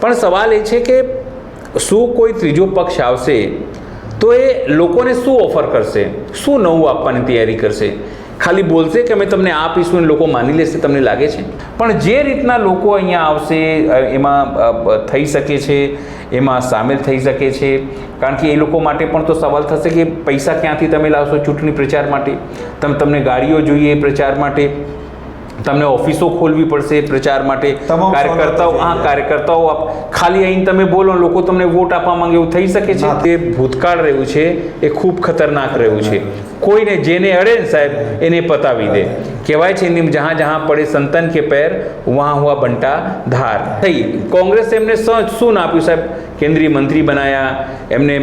પણ સવાલ એ છે કે શું કોઈ ત્રીજો પક્ષ આવશે તો એ લોકોને શું ઓફર કરશે, શું નવું આપવાની તૈયારી કરશે? ખાલી બોલશે કે અમે તમને આ આપીશું અને લોકો માની લેશે, તમને લાગે છે? પણ જે રીતના લોકો અહીંયા આવશે એમાં થઈ શકે છે, એમાં સામેલ થઈ શકે છે, કારણ કે એ લોકો માટે પણ તો સવાલ થશે કે પૈસા ક્યાંથી તમે લાવશો ચૂંટણી પ્રચાર માટે? તમને ગાડીઓ જોઈએ પ્રચાર માટે, તમને ઓફિસો ખોલવી પડશે પ્રચાર માટે, કાર્યકર્તાઓ ખાલી અહીં તમે બોલો લોકો તમને વોટ આપવા માંગે એવું થઈ શકે છે? તે ભૂતકાળ રહ્યું છે એ ખૂબ ખતરનાક રહ્યું છે. કોઈને જેને અડે ને સાહેબ એને પતાવી દે. કહેવાય છે જહાં જહાં પડે સંતન કે पैर वहाँ हुआ बंटा धार. થઈ કોંગ્રેસે એમને શું ના આપ્યું સાહેબ? કેન્દ્રીય મંત્રી બનાયા, એમને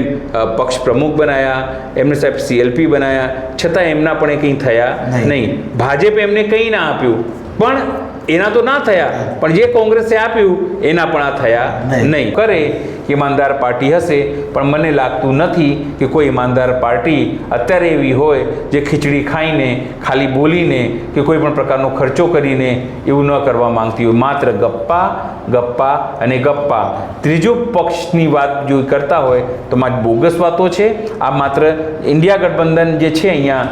પક્ષ પ્રમુખ બનાયા, એમને સાહેબ CLP બનાયા, છતાં એમના પણ એ કંઈ થયા નહીં. ભાજપે એમને કંઈ ના આપ્યું પણ એના તો ના થયા, પણ જે કોંગ્રેસે આપ્યું એના પણ આ થયા નહીં. કરે ઈમાનદાર પાર્ટી હશે, પણ મને લાગતું નથી કે કોઈ ઈમાનદાર પાર્ટી અત્યારે એવી હોય જે ખીચડી ખાઈને, ખાલી બોલીને કે કોઈ પણ પ્રકારનો ખર્ચો કરીને એવું ન કરવા માંગતી હોય. માત્ર ગપ્પા ગપ્પા અને ગપ્પા. ત્રીજો પક્ષની વાત જો કરતા હોય તો મારી બોગસ વાતો છે. આ માત્ર ઇન્ડિયા ગઠબંધન જે છે અહીંયા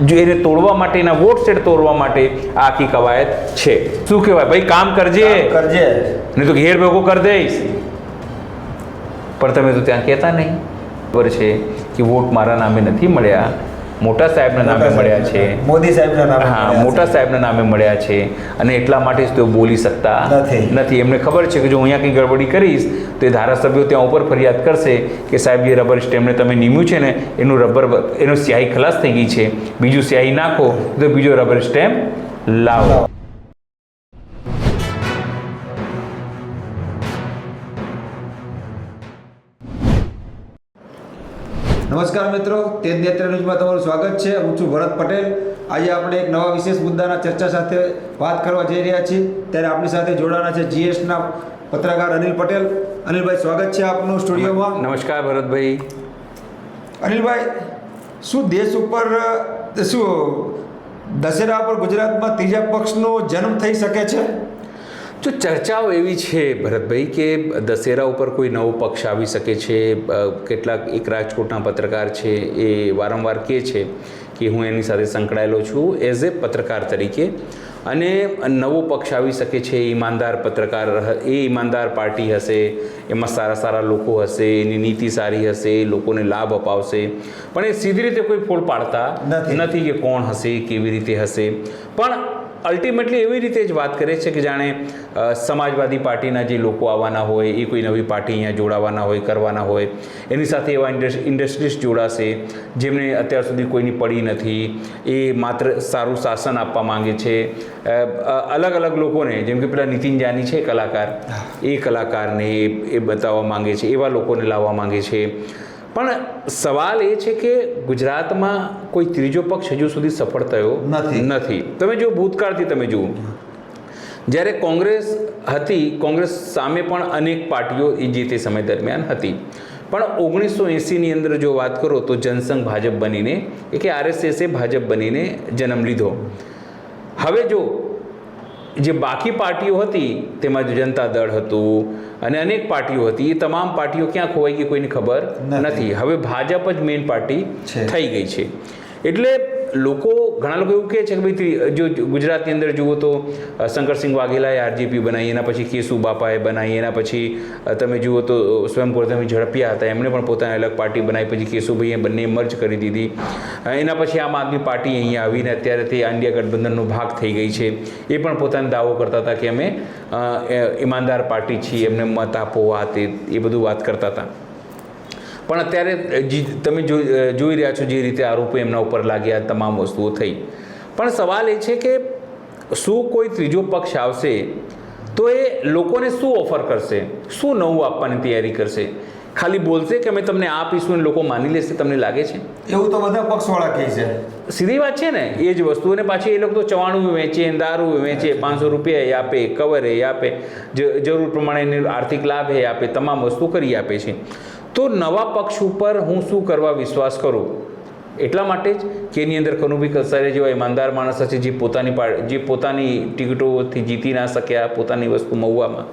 જો એને તોડવા માટે, એના વોટ શેર તોડવા માટે આ આખી કવાયત છે. શું કહેવાય ભાઈ, કામ કરજે નહીં તો ઘેર ભેગો કરી દઈશ. પણ તમે તો ત્યાં કહેતા નહીં. ખબર છે કે વોટ મારા નામે નથી મળ્યા, મોટા સાહેબના નામે મળ્યા છે, મોદી સાહેબના નામે. હા, મોટા સાહેબના નામે મળ્યા છે અને એટલા માટે જ તેઓ બોલી શકતા નથી. એમને ખબર છે કે જો અહીંયા કંઈ ગડબડી કરીશ તો એ ધારાસભ્યો ત્યાં ઉપર ફરિયાદ કરશે કે સાહેબ જે રબર સ્ટેમ્પને તમે નિમ્યું છે ને એનું સ્યાહી ખલાસ થઈ ગઈ છે, બીજું સ્યાહી નાખો તો બીજો રબર સ્ટેમ્પ લાવો. નમસ્કાર મિત્રો, તેજ નેત્ર ન્યૂઝમાં તમારું સ્વાગત છે. હું છું ભરત પટેલ. આજે આપણે એક નવા વિશેષ મુદ્દાના ચર્ચા સાથે વાત કરવા જઈ રહ્યા છીએ. ત્યારે આપણી સાથે જોડાણા છે GSના પત્રકાર અનિલ પટેલ. અનિલભાઈ, સ્વાગત છે આપનું સ્ટુડિયોમાં. નમસ્કાર ભરતભાઈ. અનિલભાઈ, શું દેશ ઉપર દશેરા પર ગુજરાતમાં ત્રીજા પક્ષનો જન્મ થઈ શકે છે? જો ચર્ચાઓ એવી છે ભરતભાઈ કે દશેરા ઉપર કોઈ નવો પક્ષ આવી શકે છે. કેટલાક એક રાજકોટના પત્રકાર છે એ વારંવાર કહે છે કે હું એની સાથે સંકળાયેલો છું એઝ એ પત્રકાર તરીકે, અને નવો પક્ષ આવી શકે છે. ઈમાનદાર પત્રકાર, એ ઈમાનદાર પાર્ટી હશે, એમાં સારા સારા લોકો હશે, એની નીતિ સારી હશે, લોકોને લાભ અપાવશે, પણ એ સીધી રીતે કોઈ ફોડ પાડતા નથી કે કોણ હશે, કેવી રીતે હશે. પણ અલ્ટિમેટલી એવી રીતે જ વાત કરે છે કે જાણે સમાજવાદી પાર્ટીના જે લોકો આવવાના હોય, એ કોઈ નવી પાર્ટી અહીંયા જોડાવાના હોય, કરવાના હોય, એની સાથે એવા ઇન્ડસ્ટ્રીઝ જોડાશે જેમને અત્યાર સુધી કોઈની પડી નથી. એ માત્ર સારું શાસન આપવા માંગે છે. અલગ અલગ લોકોને, જેમ કે પેલા નીતિન જાની છે કલાકાર, એ કલાકારને એ બતાવવા માંગે છે, એવા લોકોને લાવવા માંગે છે. પણ સવાલ એ છે કે ગુજરાતમાં કોઈ ત્રીજો પક્ષ હજુ સુધી સફળ થયો નથી. તમે જો ભૂતકાળથી તમે જુઓ, જ્યારે કોંગ્રેસ હતી, કોંગ્રેસ સામે પણ અનેક પાર્ટીઓ જે તે સમય દરમિયાન હતી, પણ 1980ની અંદર જો વાત કરો તો જનસંઘ ભાજપ બનીને, કે RSSએ ભાજપ બનીને જન્મ લીધો. હવે જો જે બાકી પાર્ટીઓ હતી તેમાં જનતા દળ હતું અને અનેક પાર્ટીઓ હતી, એ તમામ પાર્ટીઓ ક્યાં ખોવાઈ ગઈ કોઈને ખબર નથી. હવે ભાજપ જ મેઇન પાર્ટી થઈ ગઈ છે. એટલે ઘણા લોકો એવું કહે છે કે ભાઈ જો ગુજરાતની અંદર જુઓ તો શંકરસિંહ વાઘેલાએ RJP બનાવી, એના પછી કેસુ બાપાએ બનાવી, એના પછી તમે જુઓ તો સ્વયં ગોરધન ઝડપિયા હતા, એમણે પણ પોતાની અલગ પાર્ટી બનાવી, પછી કેશુભાઈએ બંને મર્જ કરી દીધી. એના પછી આમ આદમી પાર્ટી અહીંયા આવીને અત્યારે તે ઇન્ડિયા ગઠબંધનનો ભાગ થઈ ગઈ છે. એ પણ પોતાનો દાવો કરતા હતા કે અમે ઈમાનદાર પાર્ટી છીએ, એમને મત આપો, આ તે એ બધું વાત કરતા હતા. પણ અત્યારે તમે જોઈ રહ્યા છો જે રીતે આરોપો એમના ઉપર લાગ્યા, તમામ વસ્તુઓ થઈ. પણ સવાલ એ છે કે શું કોઈ ત્રીજો પક્ષ આવશે તો એ લોકોને શું ઓફર કરશે, શું નવું આપવાની તૈયારી કરશે? ખાલી બોલશે કે અમે તમને આપીશું અને લોકો માની લેશે, તમને લાગે છે? એવું તો બધા પક્ષવાળા કહે છે. સીધી વાત છે ને, એ જ વસ્તુ. અને પાછી એ લોકો તો ચવાણું વેચે, દારૂ વેચે, 500 રૂપિયા એ આપે, કવર એ આપે, જરૂર પ્રમાણે આર્થિક લાભ એ આપે, તમામ વસ્તુ કરી આપે છે. તો નવા પક્ષ ઉપર હું શું કરવા વિશ્વાસ કરું? એટલા માટે જ કે એની અંદર કનુભાઈ કસારિયા જેવા ઈમાનદાર માણસ હશે જે પોતાની ટિકિટોથી જીતી ના શક્યા, પોતાની વસ્તુ મહુવામાં,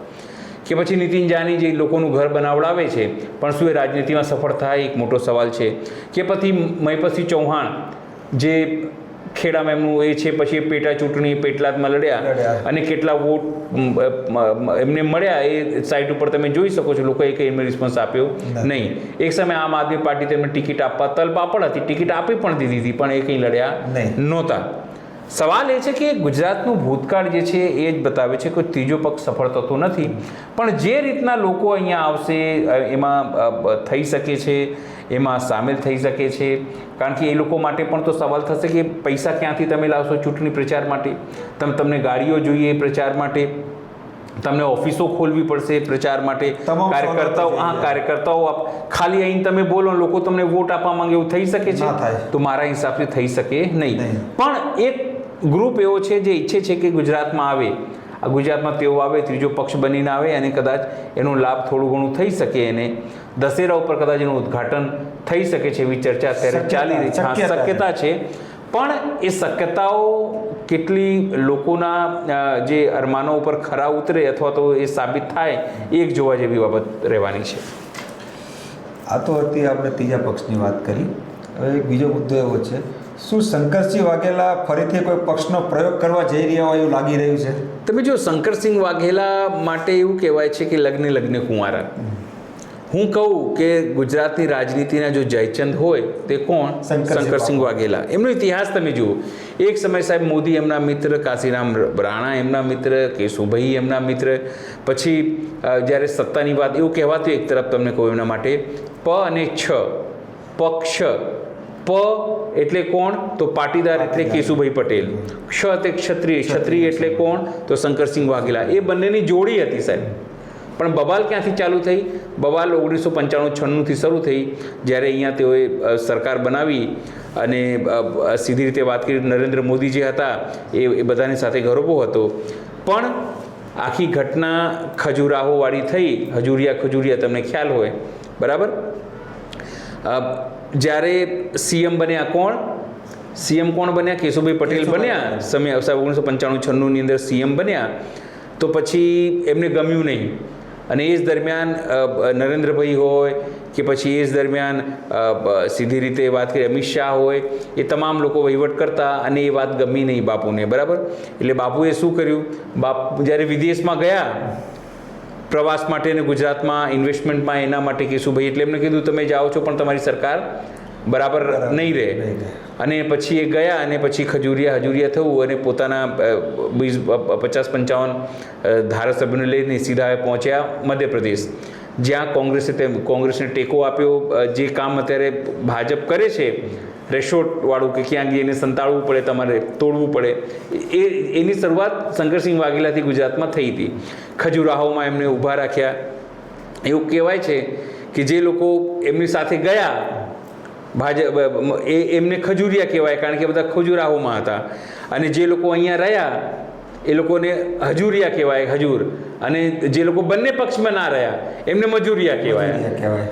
કે પછી નીતિન જાની જે લોકોનું ઘર બનાવડાવે છે પણ શું એ રાજનીતિમાં સફળ થાય, એક મોટો સવાલ છે. કે પછી મહિપતસિંહ ચૌહાણ જે ખેડામાં એમનું એ છે, પછી પેટા ચૂંટણી પેટલાદમાં લડ્યા અને કેટલા વોટ એમને મળ્યા એ સાઇટ ઉપર તમે જોઈ શકો છો. લોકોએ કંઈ એમને રિસ્પોન્સ આપ્યો નહીં. એક સમયે આમ આદમી પાર્ટી તેમને ટિકિટ આપવા તલપાપડ હતી, ટિકિટ આપી પણ દીધી હતી, પણ એ કંઈ લડ્યા નહોતા. સવાલ એ છે કે ગુજરાતનું ભૂતકાળ જે છે એ જ બતાવે છે કે ત્રીજો પક્ષ સફળ થતો નથી. પણ જે રીતના લોકો અહીંયા આવશે એમાં થઈ શકે છે, એમાં સામેલ થઈ શકે છે. કારણ કે એ લોકો માટે પણ તો સવાલ થશે કે પૈસા ક્યાંથી તમે લાવશો ચૂંટણી પ્રચાર માટે? તમને ગાડીઓ જોઈએ પ્રચાર માટે, તમને ઓફિસો ખોલવી પડશે પ્રચાર માટે, કાર્યકર્તાઓ ખાલી અહીં તમે બોલો લોકો તમને વોટ આપવા માંગે એવું થઈ શકે છે? તો મારા હિસાબથી થઈ શકે નહીં. પણ એક ગ્રુપ એવો છે જે ઈચ્છે છે કે ગુજરાતમાં આવે, ગુજરાતમાં તેઓ આવે, ત્રીજો પક્ષ બનીને આવે અને કદાચ એનો લાભ થોડું ઘણું થઈ શકે. એને દશેરા ઉપર કદાચ એનું ઉદ્ઘાટન થઈ શકે છે એવી ચર્ચા અત્યારે ચાલી રહી છે. શક્યતા છે, પણ એ શક્યતાઓ કેટલી લોકોના જે અરમાનો ઉપર ખરા ઉતરે અથવા તો એ સાબિત થાય એ એક જોવા જેવી બાબત રહેવાની છે. આ તો હતી આપણે ત્રીજા પક્ષની વાત કરી. હવે એક બીજો મુદ્દો એવો છે, શું શંકરસિંહ વાઘેલા ફરીથી કોઈ પક્ષનો પ્રયોગ કરવા જઈ રહ્યા હોય એવું લાગી રહ્યું છે? તમે જો શંકરસિંહ વાઘેલા માટે એવું કહેવાય છે કે લગ્ને લગ્ને કુંવારા. હું કહું કે ગુજરાતની રાજનીતિના જો જયચંદ હોય તે કોણ? શંકરસિંહ વાઘેલા. એમનો ઇતિહાસ તમે જુઓ. એક સમય સાહેબ મોદી એમના મિત્ર, કાશીરામ રાણા એમના મિત્ર, કેશુભાઈ એમના મિત્ર. પછી જ્યારે સત્તાની વાત એવું કહેવાતું, એક તરફ તમને કહું એમના માટે પ અને છ, પક્ષ. પ એટલે કોણ? તો પાટીદાર એટલે કેશુભાઈ પટેલ. ક્ષ એટલે ક્ષત્રિય, ક્ષત્રિય એટલે કોણ? તો શંકરસિંહ વાઘેલા. એ બંનેની જોડી હતી સાહેબ. પણ બબાલ ક્યાંથી ચાલુ થઈ? બબાલ 1995-96થી શરૂ થઈ, જ્યારે અહીંયા તેઓએ સરકાર બનાવી અને સીધી રીતે વાત કરી નરેન્દ્ર મોદી જે હતા એ બધાની સાથે ગરોબો હતો. પણ આખી ઘટના ખજુરાહોવાળી થઈ. ખજુરિયા તમને ખ્યાલ હોય બરાબર. જ્યારે સીએમ બન્યા કોણ? સીએમ કોણ બન્યા? કેશુભાઈ પટેલ બન્યા. સમય 1995-96ની અંદર સીએમ બન્યા. તો પછી એમને ગમ્યું નહીં અને એ જ દરમિયાન નરેન્દ્રભાઈ હોય કે પછી એ જ દરમિયાન સીધી રીતે વાત કરીએ અમિત શાહ હોય, એ તમામ લોકો વહીવટ કરતા અને એ વાત ગમી નહીં બાપુને બરાબર. એટલે બાપુએ શું કર્યું? જ્યારે વિદેશમાં ગયા પ્રવાસ માટે અને ગુજરાતમાં ઇન્વેસ્ટમેન્ટમાં એના માટે કેશુભાઈ, એટલે એમને કીધું તમે જાઓ છો પણ તમારી સરકાર બરાબર નહીં રહે. અને પછી એ ગયા અને પછી હજુરિયા થયું અને પોતાના 50-55 ધારાસભ્યોને લઈને સીધા પહોંચ્યા મધ્યપ્રદેશ, જ્યાં કોંગ્રેસને ટેકો આપ્યો. જે કામ અત્યારે ભાજપ કરે છે રેશોટવાળું કે ક્યાંક એને સંતાડવું પડે, તમારે તોડવું પડે, એની શરૂઆત શંકરસિંહ વાઘેલાથી ગુજરાતમાં થઈ હતી. ખજુરાહોમાં એમને ઊભા રાખ્યા. એવું કહેવાય છે કે જે લોકો એમની સાથે ગયા ભાજપ એમને ખજુરિયા કહેવાય, કારણ કે બધા ખજુરાહોમાં હતા. અને જે લોકો અહીંયા રહ્યા એ લોકોને હજુરિયા કહેવાય, હજુર. અને જે લોકો બંને પક્ષમાં ના રહ્યા એમને મજૂરિયા કહેવાય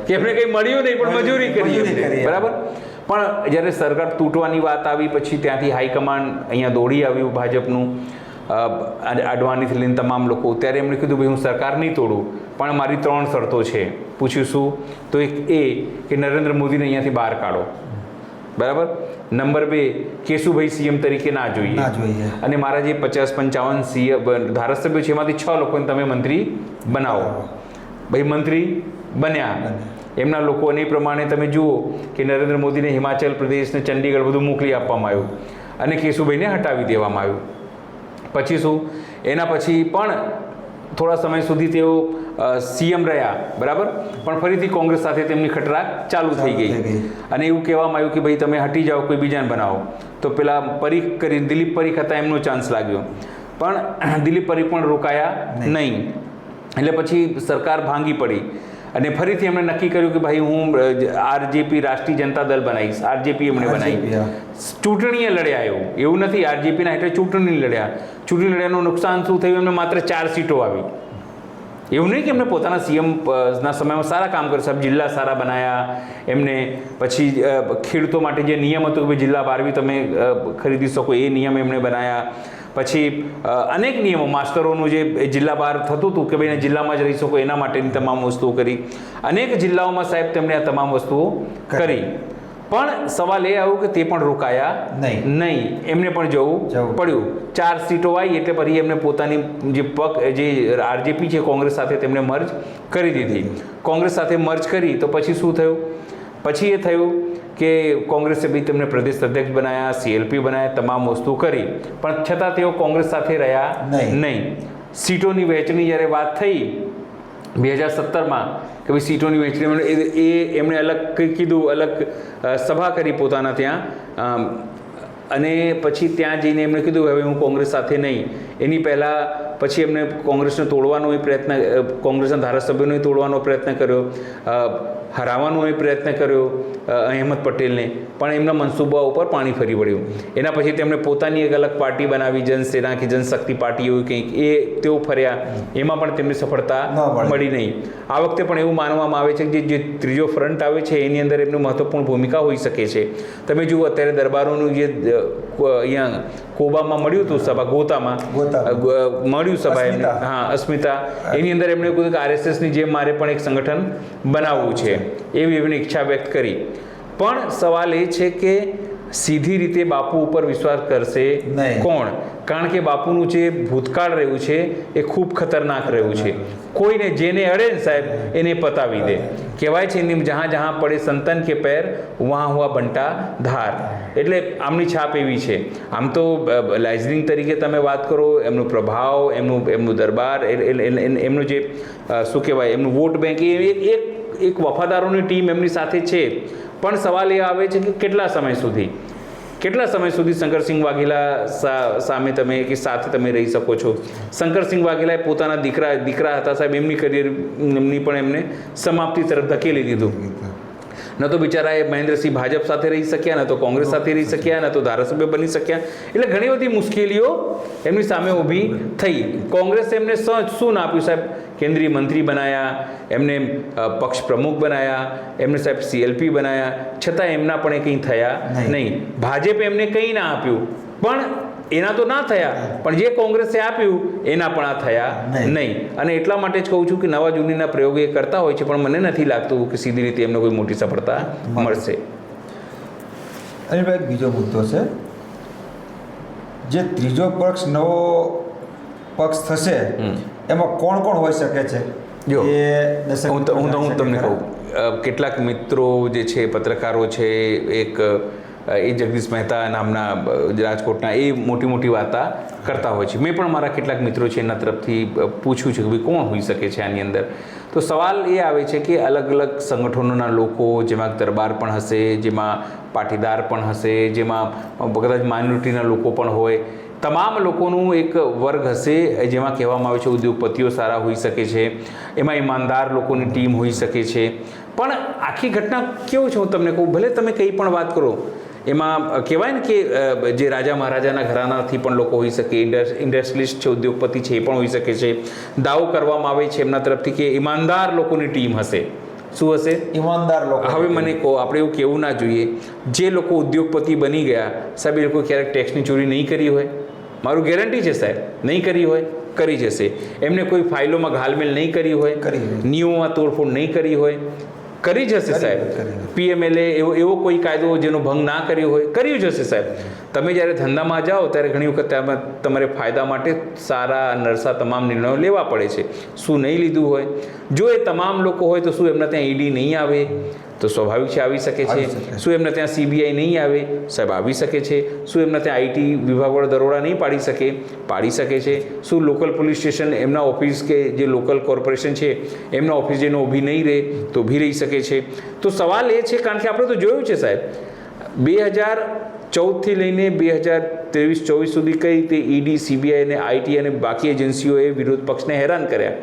કે એમને કંઈ મળ્યું નહીં પણ મજૂરી કરી બરાબર. પણ જ્યારે સરકાર તૂટવાની વાત આવી પછી ત્યાંથી હાઈકમાન્ડ અહીંયા દોડી આવ્યું ભાજપનું, અડવાણીથી લઈને તમામ લોકો. ત્યારે એમણે કીધું ભાઈ હું સરકાર નહીં તોડું પણ મારી 3 શરતો છે. પૂછ્યું શું? તો એક એ કે નરેન્દ્ર મોદીને અહીંયાથી બહાર કાઢો બરાબર. નંબર 2, કેશુભાઈ સીએમ તરીકે ના જોઈએ. અને મારા જે 50-55 સીએમ ધારાસભ્યો છે એમાંથી 6 લોકોને તમે મંત્રી બનાવો. ભાઈ મંત્રી બન્યા એમના લોકો. અને એ પ્રમાણે તમે જુઓ કે નરેન્દ્ર મોદીને હિમાચલ પ્રદેશને ચંડીગઢ બધું મોકલી આપવામાં આવ્યું અને કેશુભાઈને હટાવી દેવામાં આવ્યું. પછી શું? એના પછી પણ થોડા સમય સુધી તેઓ સીએમ રહ્યા બરાબર. પણ ફરીથી કોંગ્રેસ સાથે તેમની ખટરાક ચાલુ થઈ ગઈ અને એવું કહેવામાં આવ્યું કે ભાઈ તમે હટી જાઓ, કોઈ બીજાને બનાવો. તો પેલા પરીખ કરી દિલીપ પરીખ હતા, એમનો ચાન્સ લાગ્યો પણ દિલીપ પરીખ પણ રોકાયા નહીં. એટલે પછી સરકાર ભાંગી પડી અને ફરીથી એમણે નક્કી કર્યું કે ભાઈ હું આરજેપી રાષ્ટ્રીય જનતા દળ બનાવીશ. આરજેપી એમણે બનાવી. ચૂંટણીએ લડ્યા. એવું નથી આરજેપીના હેઠળ ચૂંટણી લડ્યા. ચૂંટણી લડ્યાનું નુકસાન શું થયું? એમને માત્ર 4 સીટો આવી. એવું નહીં કે એમને પોતાના સીએમના સમયમાં સારા કામ કર્યા, સાહેબ જિલ્લા સારા બનાવ્યા એમને. પછી ખેડૂતો માટે જે નિયમ હતો કે જિલ્લા 12મી તમે ખરીદી શકો એ નિયમ એમણે બનાવ્યા. પછી અનેક નિયમો માસ્ટરોનું જે જિલ્લા બહાર થતું હતું કે ભાઈ જિલ્લામાં જ રહી શકો એના માટેની તમામ વસ્તુઓ કરી. અનેક જિલ્લાઓમાં સાહેબ તેમણે આ તમામ વસ્તુઓ કરી. પણ સવાલ એ આવ્યો કે તે પણ રોકાયા નહીં, એમને પણ જવું પડ્યું. 4 સીટો આવી એટલે પછી એમને પોતાની જે આરજેપી છે કોંગ્રેસ સાથે તેમને મર્જ કરી દીધી. કોંગ્રેસ સાથે મર્જ કરી તો પછી શું થયું? પછી એ થયું કે કોંગ્રેસે બી તેમને પ્રદેશ અધ્યક્ષ બનાવ્યા, CLP બનાવ્યા, તમામ વસ્તુ કરી, પણ છતાં તેઓ કોંગ્રેસ સાથે રહ્યા નહીં. સીટોની વહેંચણી જ્યારે વાત થઈ 2017માં કે ભાઈ સીટોની વહેંચણી એમણે અલગ કીધું, અલગ સભા કરી પોતાના ત્યાં, અને પછી ત્યાં જઈને એમણે કીધું હવે હું કોંગ્રેસ સાથે નહીં. એની પહેલાં પછી એમને કોંગ્રેસને તોડવાનો પ્રયત્ન, કોંગ્રેસના ધારાસભ્યોને તોડવાનો પ્રયત્ન કર્યો, હરાવવાનો પ્રયત્ન કર્યો અહેમદ પટેલને, પણ એમના મનસૂબા ઉપર પાણી ફરી વળ્યું. એના પછી તેમણે પોતાની એક અલગ પાર્ટી બનાવી, જનસેના કે જનશક્તિ પાર્ટી એવું કંઈક, એ તેઓ ફર્યા, એમાં પણ તેમને સફળતા મળી નહીં. આ વખતે પણ એવું માનવામાં આવે છે કે જે ત્રીજો ફ્રન્ટ આવે છે એની અંદર એમની મહત્વપૂર્ણ ભૂમિકા હોઈ શકે છે. તમે જુઓ અત્યારે દરબારોનું જે અહીંયા કોબામાં મળ્યું હતું સભા, ગોતામાં મળ્યું સભા એમને, હા અસ્મિતા, એની અંદર એમણે કીધું કે RSSની જેમ મારે પણ એક સંગઠન બનાવવું છે, એવી એમની ઈચ્છા વ્યક્ત કરી. પણ સવાલ એ છે કે સીધી રીતે બાપુ ઉપર વિશ્વાસ કરશે કોણ? કારણ કે બાપુનું જે ભૂતકાળ રહ્યું છે એ ખૂબ ખતરનાક રહ્યું છે. કોઈને જેને અડે ને સાહેબ એને પતાવી દે. કહેવાય છે જહાં જહાં પડે સંતન કે પેર વહાં હુઆ બંટા ધાર. એટલે આમની છાપ એવી છે. આમ તો લાઇઝનિંગ તરીકે તમે વાત કરો, એમનો પ્રભાવ, એમનું દરબાર, એમનું જે શું કહેવાય એમનું વોટ બેંક, એ એક વફાદારોની ટીમ એમની સાથે છે. પણ સવાલ એ આવે છે કે કેટલા સમય સુધી શંકરસિંહ વાઘેલા સામે તમે કે સાથે તમે રહી શકો છો? શંકરસિંહ વાઘેલાએ પોતાના દીકરા હતા સાહેબ, એમની કરિયરની પણ એમને સમાપ્તિ તરફ ધકેલી દીધું. ન તો બિચારા એ મહેન્દ્રસિંહ ભાજપ સાથે રહી શક્યા, ન તો કોંગ્રેસ સાથે રહી શક્યા, ન તો ધારાસભ્ય બની શક્યા. એટલે ઘણી બધી મુશ્કેલીઓ એમની સામે ઊભી થઈ. કોંગ્રેસે એમને શું ના આપ્યું સાહેબ? કેન્દ્રીય મંત્રી બનાવ્યા, એમને પક્ષ પ્રમુખ બનાવ્યા, એમને સાહેબ CLP બનાવ્યા, છતાં એમના પણ એ કંઈ થયા નહીં. ભાજપે એમને કંઈ ના આપ્યું, પણ એના તો ના થયા, પણ જે કોંગ્રેસે આપ્યું એના પણ આ થયા નહીં. અને એટલા માટે જ કહું છું કે નવા જૂનીના પ્રયોગ એ કરતા હોય છે, પણ મને નથી લાગતું કે સીધી રીતે એમને કોઈ મોટી સફળતા મળશે. અને એક બીજો મુદ્દો છે, જે ત્રીજો પક્ષ નવો પક્ષ થશે એમાં કોણ કોણ હોઈ શકે છે? જો હું તમને કહું, કેટલાક મિત્રો જે છે, પત્રકારો છે, એક એ જગદીશ મહેતા નામના રાજકોટના, એ મોટી વાર્તા કરતા હોય છે. મેં પણ મારા કેટલાક મિત્રો છે એના તરફથી પૂછ્યું છે કે ભાઈ કોણ હોઈ શકે છે આની અંદર. તો સવાલ એ આવે છે કે અલગ અલગ સંગઠનોના લોકો, જેમાં દરબાર પણ હશે, જેમાં પાટીદાર પણ હશે, જેમાં કદાચ માઇનોરિટીના લોકો પણ હોય, તમામ લોકોનું એક વર્ગ હશે જેમાં કહેવામાં આવે છે ઉદ્યોગપતિઓ સારા હોઈ શકે છે, એમાં ઈમાનદાર લોકોની ટીમ હોઈ શકે છે. પણ આખી ઘટના કેવું છે હું તમને કહું, ભલે તમે કંઈ પણ વાત કરો, એમાં કહેવાય ને કે જે રાજા મહારાજાના ઘરાનાથી પણ લોકો હોઈ શકે, ઇન્ડસ્ટ્રીલિસ્ટ છે, ઉદ્યોગપતિ છે, એ પણ હોઈ શકે છે. દાવો કરવામાં આવે છે એમના તરફથી કે ઈમાનદાર લોકોની ટીમ હશે. શું હશે? ઈમાનદાર લોકો. હવે મને કહો, આપણે એવું કહેવું ના જોઈએ જે લોકો ઉદ્યોગપતિ બની ગયા સાહેબ એ લોકો ક્યારેક ટેક્સની ચોરી નહીં કરી હોય? મારું ગેરંટી છે સાહેબ, નહીં કરી હોય, કરી જશે. એમને કોઈ ફાઇલોમાં ઘાલમેલ નહીં કરી હોય, નિયમોમાં તોડફોડ નહીં કરી હોય, કરી જશે સાહેબ. PMLA એવો કોઈ કાયદો જેનો ભંગ ના કર્યો હોય, કર્યું જશે સાહેબ. તમે જ્યારે ધંધામાં જાઓ ત્યારે ઘણી વખત તમારે ફાયદા માટે સારા નરસા તમામ નિર્ણયો લેવા પડે છે. શું નહીં લીધું હોય? જો એ તમામ લોકો હોય તો શું એમના ત્યાં ED નહીં આવે? તો સ્વાભાવિક છે આવી શકે છે. શું એમના ત્યાં CBI નહીં આવે? સાહેબ આવી શકે છે. શું એમના ત્યાં IT વિભાગવાળા દરોડા નહીં પાડી શકે? પાડી શકે છે. શું લોકલ પોલીસ સ્ટેશન એમના ઓફિસ કે જે લોકલ કોર્પોરેશન છે એમના ઓફિસ જેનો ઊભી નહીં રહે તો ઊભી રહી શકે છે? તો સવાલ એ છે, કારણ કે આપણે તો જોયું છે સાહેબ 2014થી લઈને 2023-24 સુધી કઈ રીતે ED, CBI અને IT અને બાકી એજન્સીઓએ વિરોધ પક્ષને હેરાન કર્યા.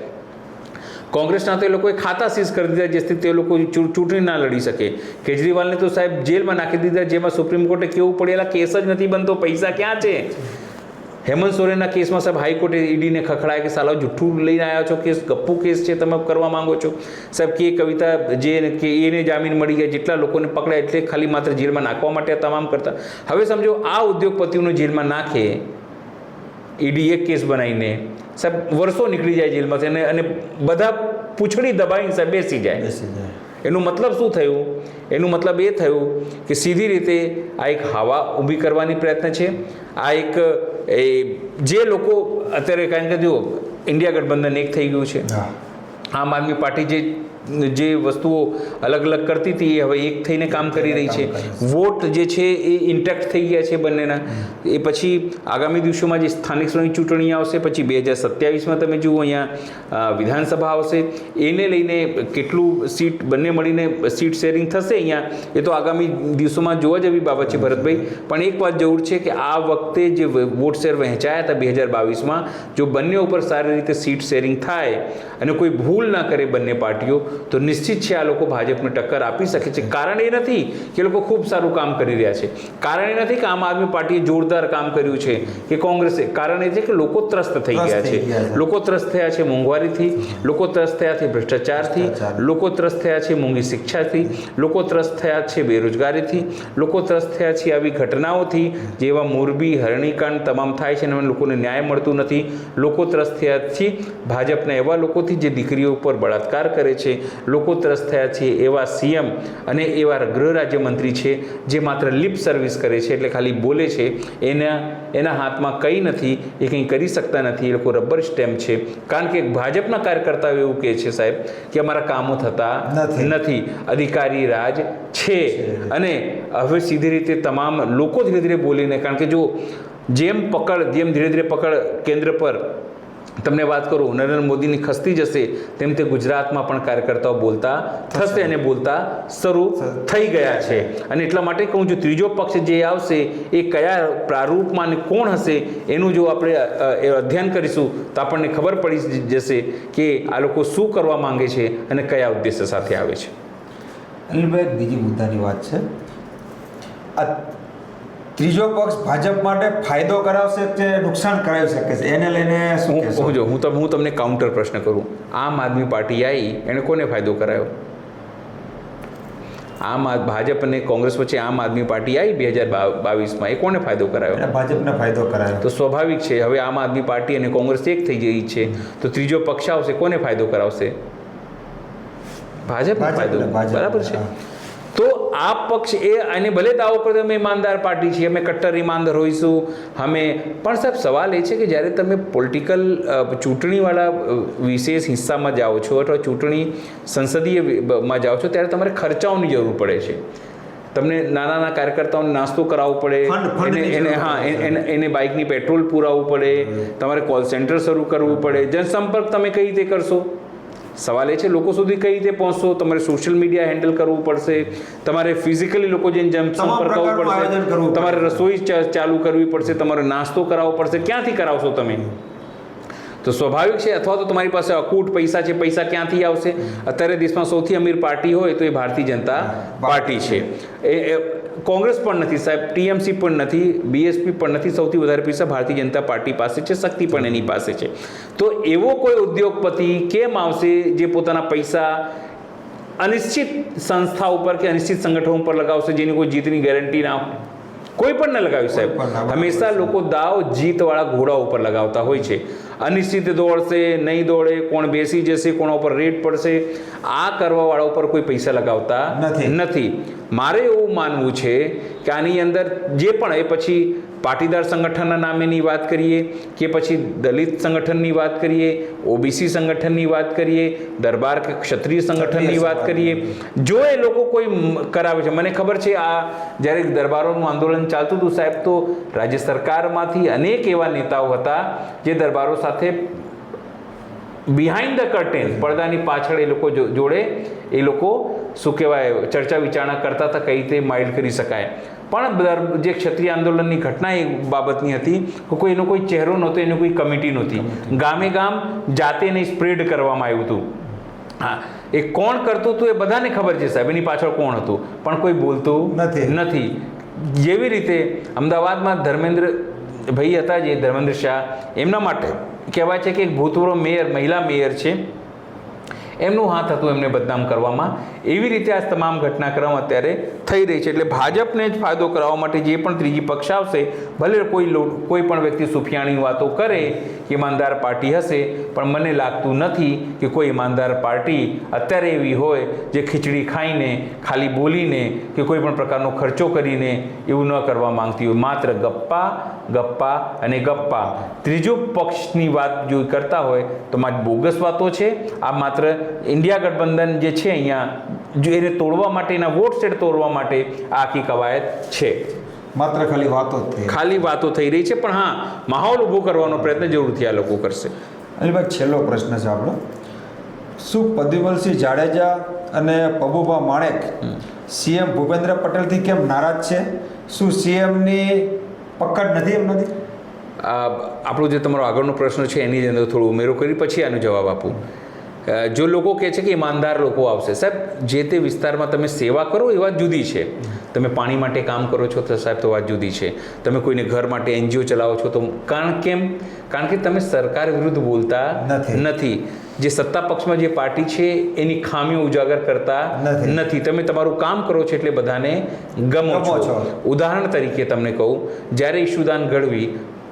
કોંગ્રેસના તો એ લોકોએ ખાતા સીઝ કરી દીધા, જેથી તે લોકો ચૂંટણી ના લડી શકે. કેજરીવાલને તો સાહેબ જેલમાં નાખી દીધા, જેમાં સુપ્રીમ કોર્ટે કેવું પડેલા કેસ જ નથી બનતો, પૈસા ક્યાં છે? હેમંત સોરેનના કેસમાં સાહેબ હાઈકોર્ટે EDને ખખડાય કે સાલા જુઠ્ઠું લઈને આવ્યા છો, કેસ ગપ્પુ કેસ છે, તમે કરવા માંગો છો સાહેબ. કે કવિતા જે કે એને જામીન મળી ગયા, જેટલા લોકોને પકડાય એટલે ખાલી માત્ર જેલમાં નાખવા માટે તમામ કરતા. હવે સમજો આ ઉદ્યોગપતિઓને જેલમાં નાખે ઈડી એક કેસ બનાવીને સાહેબ વર્ષો નીકળી જાય જેલમાંથી અને બધા પૂંછડી દબાઈને સાહેબ બેસી જાય. એનું મતલબ શું થયું? એનું મતલબ એ થયું કે સીધી રીતે આ એક હવા ઊભી કરવાની પ્રયત્ન છે. આ એક જે લોકો અત્યારે કારણ કે જો ઇન્ડિયા ગઠબંધન એક થઈ ગયું છે. આમ આદમી પાર્ટી જે વસ્તુઓ અલગ અલગ કરતી હતી એ હવે એક થઈને કામ કરી રહી છે. વોટ જે છે એ ઇન્ટેક્ટ થઈ ગયા છે બંનેના. એ પછી આગામી દિવસોમાં જે સ્થાનિક સ્વરાજની ચૂંટણી આવશે, પછી 2027માં તમે જુઓ અહીંયા વિધાનસભા આવશે, એને લઈને કેટલું સીટ બંને મળીને સીટ શેરિંગ થશે અહીંયા, એ તો આગામી દિવસોમાં જોવા જેવી બાબત છે ભરતભાઈ. પણ એક વાત જરૂર છે કે આ વખતે જે વોટ શેર વહેંચાયા હતા 2022માં, જો બંને ઉપર સારી રીતે સીટ શેરિંગ થાય અને કોઈ ભૂલ ના કરે બંને પાર્ટીઓ, તો નિશ્ચિત છે આ લોકો ભાજપને ટક્કર આપી શકે છે. કારણ એ નથી કે લોકો ખૂબ સારું કામ કરી રહ્યા છે, કારણ એ નથી કે આમ આદમી પાર્ટીએ જોરદાર કામ કર્યું છે કે કોંગ્રેસે. કારણ એ છે કે લોકો ત્રસ્ત થઈ ગયા છે. લોકો ત્રસ્ત થયા છે મોંઘવારીથી, લોકો ત્રસ્ત થયા છે ભ્રષ્ટાચારથી, લોકો ત્રસ્ત થયા છે મોંઘી શિક્ષાથી, લોકો ત્રસ્ત થયા છે બેરોજગારીથી, લોકો ત્રસ્ત થયા છે આવી ઘટનાઓથી જેવા મોરબી હરણીકાંડ તમામ થાય છે અને લોકોને ન્યાય મળતું નથી. લોકો ત્રસ્ત થયા છે ભાજપના એવા લોકોથી જે દીકરીઓ ઉપર બળાત્કાર કરે છે. લોકો ત્રસ્ત થયા છે એવા સીએમ અને એવા ગૃહ રાજ્યમંત્રી છે જે માત્ર લિપ સર્વિસ કરે છે, એટલે ખાલી બોલે છે. એના હાથમાં કંઈ નથી, એ કંઈ કરી શકતા નથી. એ લોકો રબર સ્ટેમ્પ છે. કારણ કે ભાજપના કાર્યકર્તાઓ એવું કહે છે સાહેબ કે અમારા કામો થતા નથી, અધિકારી રાજ છે. અને હવે સીધી રીતે તમામ લોકો ધીરે ધીરે બોલીને, કારણ કે જો જેમ ધીરે ધીરે પકડ કેન્દ્ર પર તમને વાત કરું નરેન્દ્ર મોદીની ખસતી જશે, તેમ તે ગુજરાતમાં પણ કાર્યકર્તાઓ બોલતા થશે અને બોલતા શરૂ થઈ ગયા છે. અને એટલા માટે કહું છું, ત્રીજો પક્ષ જે આવશે એ કયા પ્રારૂપમાં અને કોણ હશે એનું જો આપણે અધ્યયન કરીશું તો આપણને ખબર પડી જશે કે આ લોકો શું કરવા માંગે છે અને કયા ઉદ્દેશ્ય સાથે આવે છે. અનિલભાઈ, બીજી મુદ્દાની વાત છે, આ ત્રીજો પક્ષ ભાજપ માટે ફાયદો કરાવશે કે નુકસાન કરાવી શકે છે, એને લઈને શું કહેશો? હું તમને કાઉન્ટર પ્રશ્ન કરું. આમ આદમી પાર્ટી આવી, એણે કોને ફાયદો કરાયો? ભાજપ અને કોંગ્રેસ વચ્ચે આમ આદમી પાર્ટી આવી 2022માં, એ કોને ફાયદો કરાયો? ભાજપને ફાયદો કરાયો. તો સ્વાભાવિક છે હવે આમ આદમી પાર્ટી અને કોંગ્રેસ એક થઈ ગઈ છે, તો ત્રીજો પક્ષ આવશે, કોને ફાયદો કરાવશે? ભાજપને ફાયદો. બરાબર છે. તો આ પક્ષ અને ભલે દાવો કરે અમે ઈમાનદાર પાર્ટી છીએ, અમે કટ્ટર ઈમાનદાર હોઈશું, પણ સાહેબ સવાલ એ છે કે જ્યારે તમે પોલિટિકલ ચૂંટણીવાળા વિશેષ હિસ્સામાં જાઓ છો અથવા ચૂંટણી સંસદીયમાં જાઓ છો, ત્યારે તમારે ખર્ચાઓની જરૂર પડે છે. તમને નાના કાર્યકર્તાઓને નાસ્તો કરાવવો પડે, એને બાઇકની પેટ્રોલ પુરાવવું પડે, તમારે કોલ સેન્ટર શરૂ કરવું પડે, જનસંપર્ક તમે કઈ રીતે કરશો? સવાલ એ છે લોકો સુધી કઈ રીતે પહોંચશો? તમારે સોશિયલ મીડિયા હેન્ડલ કરવું પડશે, તમારે ફિઝિકલી લોકો જઈને સંપર્ક કરવો પડશે, તમારે રસોઈ ચાલુ કરવી પડશે, તમારે નાસ્તો કરાવવો પડશે. ક્યાંથી કરાવશો તમે? તો સ્વાભાવિક છે. અથવા તો તમારી પાસે અકૂટ પૈસા છે, પૈસા ક્યાંથી આવશે? અત્યારે દેશમાં સૌથી અમીર પાર્ટી હોય તો એ ભારતીય જનતા પાર્ટી છે. કોંગ્રેસ પણ નથી સાહેબ, ટીએમસી પણ નથી, બીએસપી પણ નથી. સૌથી વધારે પૈસા ભારતીય જનતા પાર્ટી પાસે છે, શક્તિ પણ એની પાસે છે. તો એવો કોઈ ઉદ્યોગપતિ કેમ આવશે જે પોતાના પૈસા અનિશ્ચિત સંસ્થા ઉપર કે અનિશ્ચિત સંગઠન ઉપર લગાવશે જેની કોઈ જીતની ગેરંટી ના હોય? કોઈ પણ ન લગાવ્યું સાહેબ. હંમેશા લોકો દાવ જીતવાળા ઘોડા ઉપર લગાવતા હોય છે. અનિશ્ચિત દોડશે, નહીં દોડે, કોણ બેસી જશે, કોના ઉપર રેડ પડશે, આ કરવાવાળા ઉપર કોઈ પૈસા લગાવતા નથી. મારે એવું માનવું છે કે આની અંદર જે પણ એ પછી પાટીદાર સંગઠનના નામેની વાત કરીએ કે પછી દલિત સંગઠનની વાત કરીએ, ઓબીસી સંગઠનની વાત કરીએ, દરબાર કે ક્ષત્રિય સંગઠનની વાત કરીએ, જો એ લોકો કોઈ કરાવે છે. મને ખબર છે આ જ્યારે દરબારોનું આંદોલન ચાલતું હતું સાહેબ, તો રાજ્ય સરકારમાંથી અનેક એવા નેતાઓ હતા જે દરબારો સાથે બિહાઇન્ડ ધ કર્ટેન, પડદાની પાછળ એ લોકો જોડે એ લોકો શું કહેવાય ચર્ચા વિચારણા કરતા હતા કઈ રીતે માઇલ્ડ કરી શકાય. પણ જે ક્ષત્રિય આંદોલનની ઘટના એ બાબતની હતી કે કોઈ એનો કોઈ ચહેરો નહોતો, એની કોઈ કમિટી નહોતી, ગામે ગામ જાતે નહીં સ્પ્રેડ કરવામાં આવ્યું હતું. હા, એ કોણ કરતું હતું એ બધાને ખબર છે સાહેબ, એની પાછળ કોણ હતું, પણ કોઈ બોલતું નથી. જેવી રીતે અમદાવાદમાં ધર્મેન્દ્ર ભાઈ હતા જે ધર્મેન્દ્ર શાહ, એમના માટે કહેવાય છે કે એક ભૂતપૂર્વ મેયર, મહિલા મેયર છે, એમનું હાથ હતું એમને બદનામ કરવામાં. એવી રીતે આ તમામ ઘટનાક્રમ અત્યારે થઈ રહી છે. એટલે ભાજપને જ ફાયદો કરાવવા માટે જે પણ ત્રીજી પક્ષ આવશે, ભલે કોઈ પણ વ્યક્તિ સુફિયાણી વાતો કરે કે ઈમાનદાર પાર્ટી હશે, પણ મને લાગતું નથી કે કોઈ ઈમાનદાર પાર્ટી અત્યારે એવી હોય જે ખીચડી ખાઈને, ખાલી બોલીને કે કોઈ પણ પ્રકારનો ખર્ચો કરીને એવું ન કરવા માંગતી હોય. માત્ર ગપ્પા ગપ્પા અને ગપ્પા. ત્રીજો પક્ષની વાત જો કરતા હોય તો મારી બોગસ વાતો છે. આ માત્ર ઇન્ડિયા ગઠબંધન જે છે અહીંયા, જો એને તોડવા માટે, એના વોટ શેર તોડવા માટે આ આખી કવાયત છે. માત્ર ખાલી વાતો જ થઈ. ખાલી વાતો થઈ રહી છે, પણ હા, માહોલ ઊભો કરવાનો પ્રયત્ન જરૂરથી આ લોકો કરશે. અલીભાઈ, છેલ્લો પ્રશ્ન છે આપણો. શું પ્રદ્યુમનસિંહ જાડેજા અને પબુભા માણેક સીએમ ભૂપેન્દ્ર પટેલથી કેમ નારાજ છે? શું સીએમની પકડ નથી એમ નથી? આપણો જે તમારો આગળનો પ્રશ્ન છે એની અંદર થોડો ઉમેરો કરી પછી આનો જવાબ આપું. જો લોકો કહે છે કે ઈમાનદાર લોકો આવશે, સાહેબ, જે તે વિસ્તારમાં તમે સેવા કરો એ વાત જુદી છે. તમે પાણી માટે કામ કરો છો તો સાહેબ તો વાત જુદી છે. તમે કોઈને ઘર માટે NGO ચલાવો છો તો કારણ કે તમે સરકાર વિરુદ્ધ બોલતા નથી. જે સત્તા પક્ષમાં જે પાર્ટી છે એની ખામીઓ ઉજાગર કરતા નથી. તમે તમારું કામ કરો છો એટલે બધાને ગમો છો. ઉદાહરણ તરીકે તમને કહું, જ્યારે ઈશુદાન ગઢવી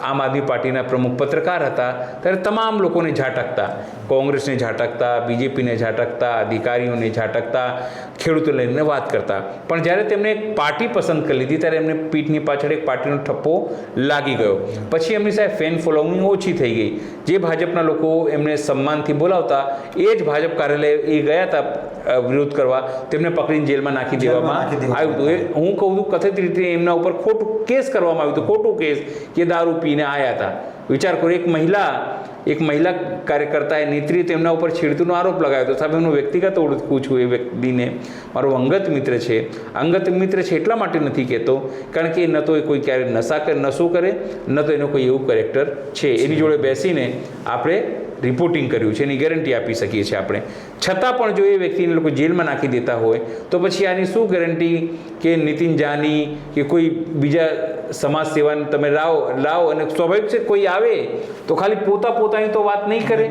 આમ આદમી પાર્ટીના પ્રમુખ પત્રકાર હતા ત્યારે તમામ લોકોને ઝાટકતા, કોંગ્રેસને ઝાટકતા, બીજેપીને ઝાટકતા, અધિકારીઓને ઝાટકતા, ખેડૂતો લઈને વાત કરતા. પણ જ્યારે તેમણે એક પાર્ટી પસંદ કરી લીધી ત્યારે એમને પીઠની પાછળ એક પાર્ટીનો ઠપ્પો લાગી ગયો. પછી એમની સાહેબ ફેન ફોલોઈંગ ઓછી થઈ ગઈ. જે ભાજપના લોકો એમને સન્માનથી બોલાવતા એ જ ભાજપ કાર્યાલય એ ગયા હતા વિરોધ કરવા, તેમને પકડીને જેલમાં નાખી દેવામાં આવ્યું હતું. એ હું કહું છું, કથિત રીતે એમના ઉપર ખોટું કેસ કરવામાં આવ્યું હતું, ખોટું કેસ, કે દારૂ પીને આવ્યા હતા. વિચાર કરો, એક મહિલા કાર્યકર્તાએ નેત્રી તેમના ઉપર છેડતીનો આરોપ લગાવ્યો હતો. સાહેબ, હું વ્યક્તિગત ઓળખું છું એ વ્યક્તિને, મારો અંગત મિત્ર છે. અંગત મિત્ર છે એટલા માટે નથી કહેતો કારણ કે ન તો એ કોઈ ક્યારે નશો કરે, ન તો એનો કોઈ એવું કેરેક્ટર છે. એની જોડે બેસીને આપણે રિપોર્ટિંગ કર્યું છે, એની ગેરંટી આપી શકીએ છીએ આપણે. છતાં પણ જો એ વ્યક્તિને લોકો જેલમાં નાખી દેતા હોય તો પછી આની શું ગેરંટી કે નીતિન જાની કે કોઈ બીજા સમાજ સેવાને તમે લાવો અને સ્વાભાવિક છે કોઈ આવે તો ખાલી પોતાની તો વાત નહીં કરે.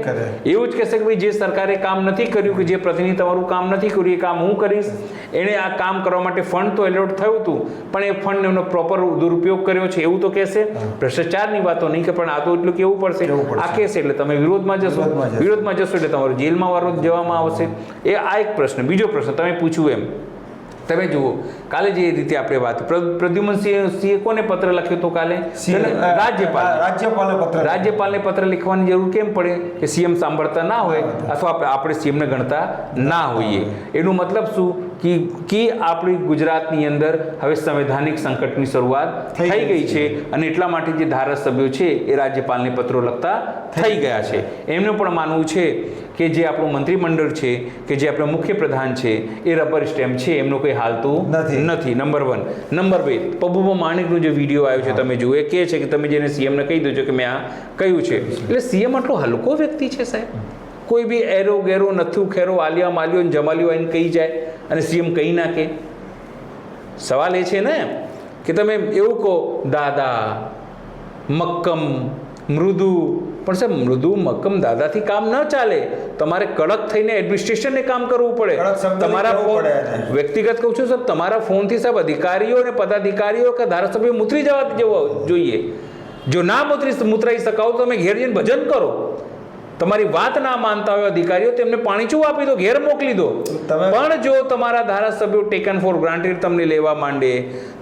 એવું જ કહેશે કે ભાઈ જે સરકારે કામ નથી કર્યું, કે જે પ્રતિનિધિ તમારું કામ નથી કર્યું, એ કામ હું કરીશ. એણે આ કામ કરવા માટે ફંડ તો એલોટ થયું હતું, પણ એ ફંડ એમનો પ્રોપર દુરુપયોગ કર્યો છે એવું તો કહેશે. ભ્રષ્ટાચારની વાતો નહીં કે, પણ આ તો એટલું કેવું પડશે. આ કહેશે એટલે તમે વિરોધમાં જશો એટલે તમારું જેલમાં વારો જવામાં આવશે. એ આ એક પ્રશ્ન. બીજો પ્રશ્ન તમે પૂછ્યું એમ, તમે જુઓ કાલે જે રીતે આપણે વાત, પ્રદ્યુમનસિંહે કોને પત્ર લખ્યો હતો કાલે? રાજ્યપાલને પત્ર લખવાની જરૂર કેમ પડે કે સીએમ સાંભળતા ના હોય અથવા આપણે સીએમને ગણતા ના હોઈએ? એનો મતલબ શું કે આપણી ગુજરાતની અંદર હવે સંવૈધાનિક સંકટની શરૂઆત થઈ ગઈ છે અને એટલા માટે જે ધારાસભ્યો છે એ રાજ્યપાલને પત્રો લખતા થઈ ગયા છે. એમનું પણ માનવું છે કે જે આપણું મંત્રીમંડળ છે, કે જે આપણો મુખ્ય પ્રધાન છે, એ રબર સ્ટેમ્પ છે, એમનું કોઈ હાલતું નથી. નંબર 1. નંબર 2, પબુભા માણેકનો જે વિડીયો આવ્યો છે તમે જુઓ, એ કહે છે કે તમે જેને સીએમને કહી દેજો કે મેં આ કહ્યું છે. એટલે સીએમ આટલો હલકો વ્યક્તિ છે સાહેબ? કોઈ બી એરો ગેરો નથું ખેરો આલિયા માલ્યો ને જમાલ્યો આવીને કહી જાય અને સીએમ કહી નાખે. સવાલ એ છે ને કે તમે એવું કહો દાદા, મક્કમ, મૃદુ, પણ સાહેબ મૃદુ મક્કમ દાદાથી કામ ન ચાલે. તમારે કડક થઈને એડમિનિસ્ટ્રેશનને કામ કરવું પડે. તમારા ફોન, વ્યક્તિગત કહું છું સાહેબ, તમારા ફોનથી સાહેબ અધિકારીઓ અને પદાધિકારીઓ કે ધારાસભ્યો મુતરી જવા જોઈએ. જો ના મુતરાઈ શકાવ તો તમે ઘેર જઈને ભજન કરો. તમારી વાત ના માનતા હોય અધિકારીઓ, તેમને પાણીચું આપી દો, ઘેર મોકલી દો. પણ જો તમારા ધારાસભ્યો ટેકન ફોર ગ્રાન્ટેડ તમને લેવા માંડે,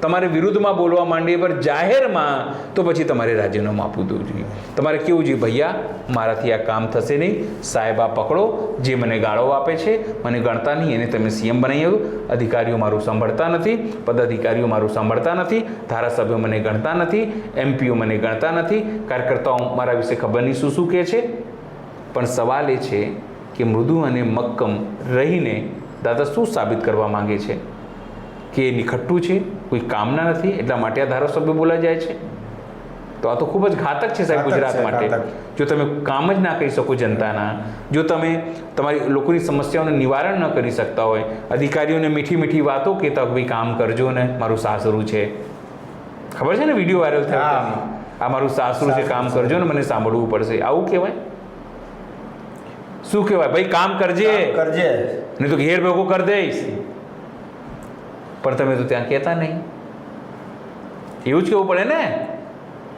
તમારે વિરુદ્ધમાં બોલવા માંડે પર જાહેરમાં, તો પછી તમારે રાજીનામું આપવું જોઈએ. તમારે કેવું જોઈએ, ભૈયા મારાથી આ કામ થશે નહીં, સાહેબ આ પકડો, જે મને ગાળો આપે છે, મને ગણતા નહીં, એને તમે સીએમ બનાવી આવ્યું. અધિકારીઓ મારું સાંભળતા નથી, પદાધિકારીઓ મારું સાંભળતા નથી, ધારાસભ્યો મને ગણતા નથી, એમપીઓ મને ગણતા નથી, કાર્યકર્તાઓ મારા વિશે ખબર નહીં શું કહે છે. પણ સવાલ એ છે કે મૃદુ અને મક્કમ રહીને દાદા શું સાબિત કરવા માંગે છે? કે એ નિખટ્ટું છે, કોઈ કામના નથી, એટલા માટે આ ધારાસભ્ય બોલા જાય છે? તો આ તો ખૂબ જ ઘાતક છે સાહેબ ગુજરાત માટે. જો તમે કામ જ ના કરી શકો જનતાના, જો તમે તમારી લોકોની સમસ્યાઓનું નિવારણ ન કરી શકતા હોય, અધિકારીઓને મીઠી મીઠી વાતો કહેતા હોય ભાઈ કામ કરજો ને, મારું સાસરું છે, ખબર છે ને વિડીયો વાયરલ થયો, આ મારું સાસરું છે, કામ કરજો ને, મને સાંભળવું પડશે, આવું કહેવાય? શું કહેવાય ભાઈ, કામ કરજે, કરજે. નહીં તો ઘેર ભેગો કરી દઈશ. પણ તમે તો ત્યાં કહેતા નહીં. એવું જ કહેવું પડે ને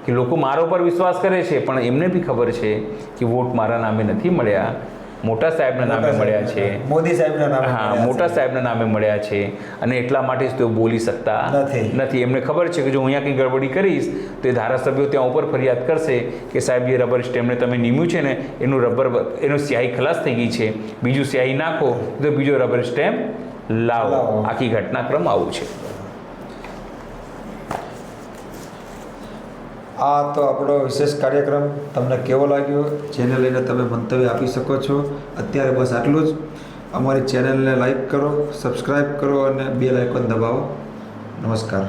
કે લોકો મારા ઉપર વિશ્વાસ કરે છે, પણ એમને બી ખબર છે કે વોટ મારા નામે નથી મળ્યા, મોટા સાહેબના નામે મળ્યા છે, મોદી સાહેબના નામે હા, મળ્યા મોટા છે. સાહેબના નામે મળ્યા છે, અને એટલા માટે જ તેઓ બોલી શકતા નથી. એમને ખબર છે કે જો અહીંયા કંઈ ગડબડી કરીશ તો એ ધારાસભ્યો ત્યાં ઉપર ફરિયાદ કરશે કે સાહેબ જે રબર સ્ટેમ્પને તમે નિમ્યું છે ને એનું એનું સ્યાહી ખલાસ થઈ ગઈ છે, બીજું સ્યાહી નાખો તો બીજો રબર સ્ટેમ્પ લાવો. આખી ઘટનાક્રમ આવું છે. આ તો આપણો વિશેષ કાર્યક્રમ તમને કેવો લાગ્યો જેને લઈને તમે મંતવ્ય આપી શકો છો. અત્યારે બસ આટલું જ. અમારી ચેનલને લાઈક કરો, સબસ્ક્રાઈબ કરો અને બેલ આઇકોન દબાવો. નમસ્કાર.